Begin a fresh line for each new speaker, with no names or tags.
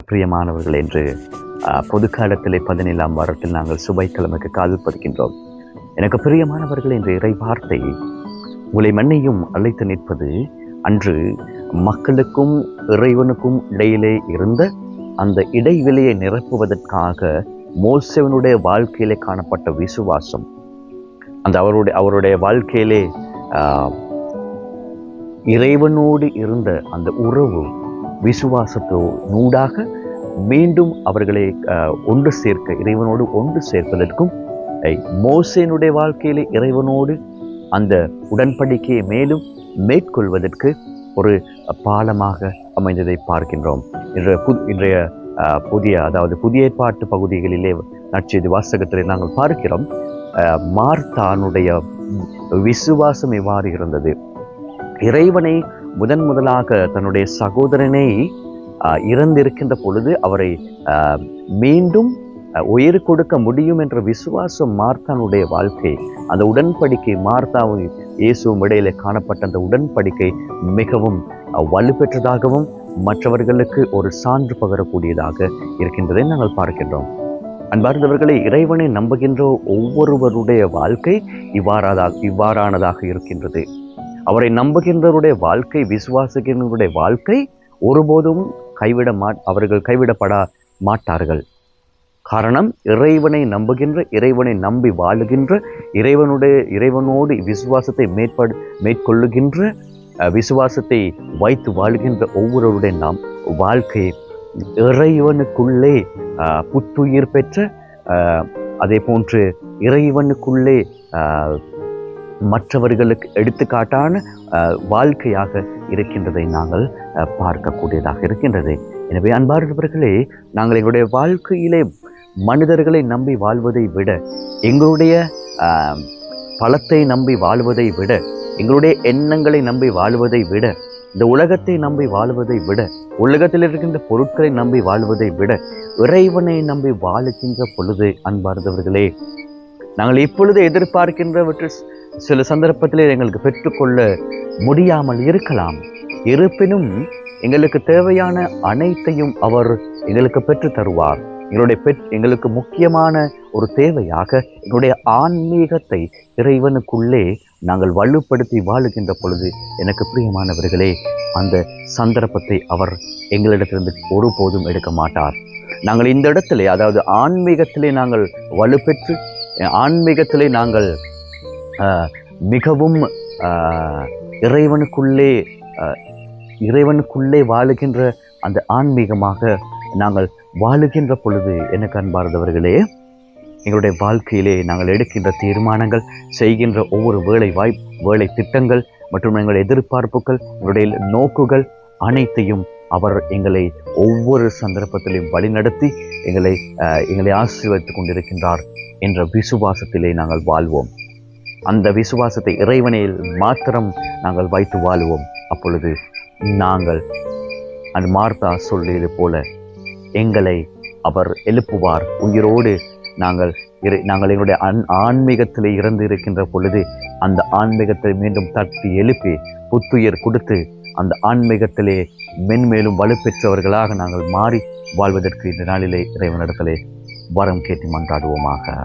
பிரியமானவர்கள் என்று பொது காலத்திலே 17ஆம் வாரத்தில் நாங்கள் சுபைக்கிழமைக்கு கால் பதிக்கின்றோம். எனக்கு பிரியமானவர்கள் என்ற இறை வார்த்தை உங்களை மண்ணையும் அழைத்து நிற்பது அன்று மக்களுக்கும் இறைவனுக்கும் இடையிலே இருந்த அந்த இடைவெளியை நிரப்புவதற்காக மோசேவினுடைய வாழ்க்கையிலே காணப்பட்ட விசுவாசம், அந்த அவருடைய வாழ்க்கையிலே இறைவனோடு இருந்த அந்த உறவு விசுவாசத்தோடாக மீண்டும் அவர்களை ஒன்று சேர்க்க, இறைவனோடு ஒன்று சேர்ப்பதற்கும் மோசேனுடைய வாழ்க்கையிலே இறைவனோடு அந்த உடன்படிக்கையை மேலும் மேற்கொள்வதற்கு ஒரு பாலமாக அமைந்ததை பார்க்கின்றோம். இன்றைய புதிய ஏற்பாட்டு பகுதிகளிலே நற்செய்தி வாசகத்திலே நாங்கள் பார்க்கிறோம். மார்த்தானுடைய விசுவாசம் எவ்வாறு இருந்தது? இறைவனை முதலாக தன்னுடைய சகோதரனை இறந்திருக்கின்ற பொழுது அவரை மீண்டும் உயிர் கொடுக்க முடியும் என்ற விசுவாசம் மார்த்தானுடைய வாழ்க்கை, அந்த உடன்படிக்கை, மார்த்தாவும் இயேசுவும் இடையிலே காணப்பட்ட அந்த உடன்படிக்கை மிகவும் வலுப்பெற்றதாகவும் மற்றவர்களுக்கு ஒரு சான்று பகரக்கூடியதாக இருக்கின்றதை நாங்கள் பார்க்கின்றோம். அன்பார்ந்தவர்களே, இறைவனை நம்புகின்ற ஒவ்வொருவருடைய வாழ்க்கை இவ்வாறானதாக இருக்கின்றது. அவரை நம்புகின்றவருடைய வாழ்க்கை, விசுவாசிக்கின்றவருடைய வாழ்க்கை ஒருபோதும் அவர்கள் கைவிடப்பட மாட்டார்கள். காரணம், இறைவனை நம்புகின்ற, இறைவனை நம்பி வாழுகின்ற, இறைவனோடு விசுவாசத்தை மேற்கொள்ளுகின்ற, விசுவாசத்தை வைத்து வாழுகின்ற ஒவ்வொருவருடைய நாம் வாழ்க்கை இறைவனுக்குள்ளே புத்துயிர் பெற்ற, அதே போன்று இறைவனுக்குள்ளே மற்றவர்களுக்கு எடுத்துக்காட்டான வாழ்க்கையாக இருக்கின்றதை நாங்கள் பார்க்கக்கூடியதாக இருக்கின்றது. எனவே அன்பார்ந்தவர்களே, நாங்கள் எங்களுடைய வாழ்க்கையிலே மனிதர்களை நம்பி வாழ்வதை விட, எங்களுடைய பலத்தை நம்பி வாழ்வதை விட, எங்களுடைய எண்ணங்களை நம்பி வாழ்வதை விட, இந்த உலகத்தை நம்பி வாழ்வதை விட, உலகத்தில் இருக்கின்ற பொருட்களை நம்பி வாழ்வதை விட, இறைவனை நம்பி வாழுகின்ற பொழுது அன்பார்ந்தவர்களே, நாங்கள் இப்பொழுது எதிர்பார்க்கின்றவற்றை சில சந்தர்ப்பத்திலே எங்களுக்கு பெற்றுக்கொள்ள முடியாமல் இருக்கலாம். இருப்பினும் எங்களுக்கு தேவையான அனைத்தையும் அவர் எங்களுக்கு பெற்று தருவார். எங்களுக்கு முக்கியமான ஒரு தேவையாக எங்களுடைய ஆன்மீகத்தை இறைவனுக்குள்ளே நாங்கள் வலுப்படுத்தி வாழுகின்ற பொழுது, எனக்கு பிரியமானவர்களே, அந்த சந்தர்ப்பத்தை அவர் எங்களிடத்திலிருந்து ஒருபோதும் எடுக்க மாட்டார். நாங்கள் இந்த இடத்திலே, அதாவது ஆன்மீகத்திலே நாங்கள் வலுப்பெற்று, ஆன்மீகத்திலே நாங்கள் மிகவும் இறைவனுக்குள்ளே வாழுகின்ற அந்த ஆன்மீகமாக நாங்கள் வாழுகின்ற பொழுது, எனக்கு அன்பார்ந்தவர்களே, எங்களுடைய வாழ்க்கையிலே நாங்கள் எடுக்கின்ற தீர்மானங்கள், செய்கின்ற ஒவ்வொரு வேலை திட்டங்கள் மற்றும் எங்களுடைய எதிர்பார்ப்புகள், எங்களுடைய நோக்குகள் அனைத்தையும் அவர் எங்களை ஒவ்வொரு சந்தர்ப்பத்திலையும் வழிநடத்தி எங்களை ஆசீர்வதித்துக் கொண்டிருக்கின்றார் என்ற விசுவாசத்திலே நாங்கள் வாழ்வோம். அந்த விசுவாசத்தை இறைவனில் மாத்திரம் நாங்கள் வைத்து வாழுவோம். அப்பொழுது நாங்கள் அந்த மார்த்தா சொல்லியது போல எங்களை அவர் எழுப்புவார். உயிரோடு நாங்கள் எங்களுடைய ஆன்மீகத்திலே இறந்து இருக்கின்ற பொழுது அந்த ஆன்மீகத்தை மீண்டும் தட்டி எழுப்பி புத்துயிர் கொடுத்து அந்த ஆன்மீகத்திலே மென்மேலும் வலுப்பெற்றவர்களாக நாங்கள் மாறி வாழ்வதற்கு இந்த நாளிலே இறைவனிடத்திலே வரம் கேட்டு மன்றாடுவோமாக.